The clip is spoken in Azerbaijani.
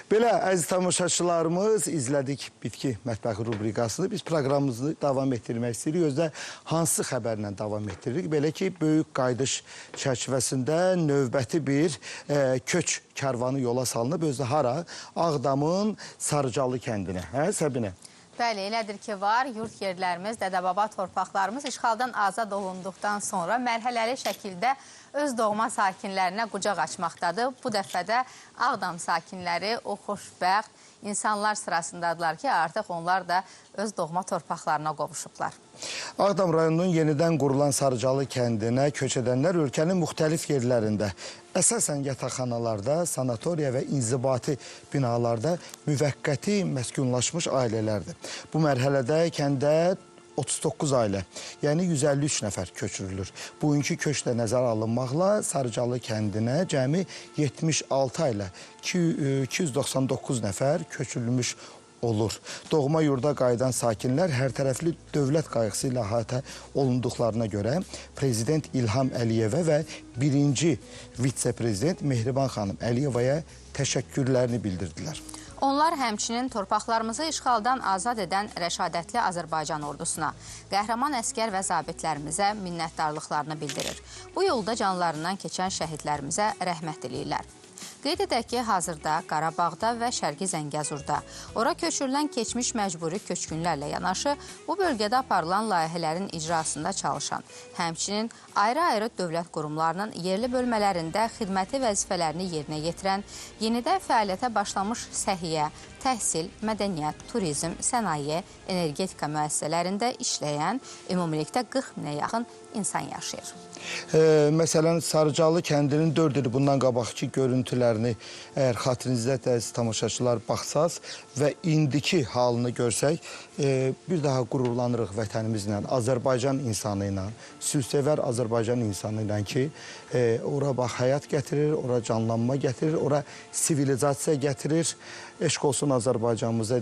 Belə, əziz tamaşaçılarımız, izlədik bitki mətbəxi rubrikasını. Biz proqramımızı davam etdirmək istəyirik. Özdə hansı xəbərlə davam etdiririk? Belə ki, böyük qayıdış çərçivəsində növbəti bir köç kərvanı yola salınıb. Özdə hara? Ağdamın Sarıcalı kəndinə. Hə, Səbinə? Bəli, elədir ki, var. Yurt yerlərimiz, dədə-baba torpaqlarımız işğaldan azad olunduqdan sonra mərhələli şəkildə öz doğma sakinlərinə qucaq açmaqdadır. Bu dəfə də Ağdam sakinləri o xoşbəxt insanlar sırasındadılar ki, artıq onlar da öz doğma torpaqlarına qovuşublar. Ağdam rayonunun yenidən qurulan Sarıcalı kəndinə köç edənlər ölkənin müxtəlif yerlərində, əsasən yataqxanalarda, sanatoriya və inzibati binalarda müvəqqəti məskunlaşmış ailələrdir. Bu mərhələdə kəndə 39 ailə, yəni 153 nəfər köçürülür. Bugünkü köçlə nəzərə alınmaqla Sarıcalı kəndinə cəmi 76 ailə, 299 nəfər köçürülmüş olur. Doğma yurda qayıdan sakinlər hər tərəfli dövlət qayğısı ilə əhatə olunduqlarına görə Prezident İlham Əliyevə və birinci vitse-prezident Mehriban xanım Əliyevaya təşəkkürlərini bildirdilər. Onlar həmçinin torpaqlarımızı işğaldan azad edən rəşadətli Azərbaycan ordusuna, qəhrəman əskər və zabitlərimizə minnətdarlıqlarını bildirir. Bu yolda canlarından keçən şəhidlərimizə rəhmət diləyirlər. Qeyd edək ki, hazırda Qarabağda və Şərqi Zəngəzurda ora köçürülən keçmiş məcburi köçkünlərlə yanaşı, bu bölgədə aparılan layihələrin icrasında çalışan, həmçinin ayrı-ayrı dövlət qurumlarının yerli bölmələrində xidməti vəzifələrini yerinə yetirən, yenidən fəaliyyətə başlamış səhiyyə, təhsil, mədəniyyət, turizm, sənaye, energetika müəssisələrində işləyən ümumilikdə 40 minə yaxın insan yaşayır. Məsələn, Sarıcalı kəndinin 4 il bundan qabaqki görüntülərini əgər xatirinizdə əziz tamaşaçılar baxsaz və indiki halını görsək, bir daha qürurlanırıq vətənimizlə, Azərbaycan insanı ilə, sülhsevər Azərbaycan insanı ilə ki, ora bax, həyat gətirir, ora canlanma gətirir, ora sivilizasiya gətirir, eşq olsun Azərbaycanımıza.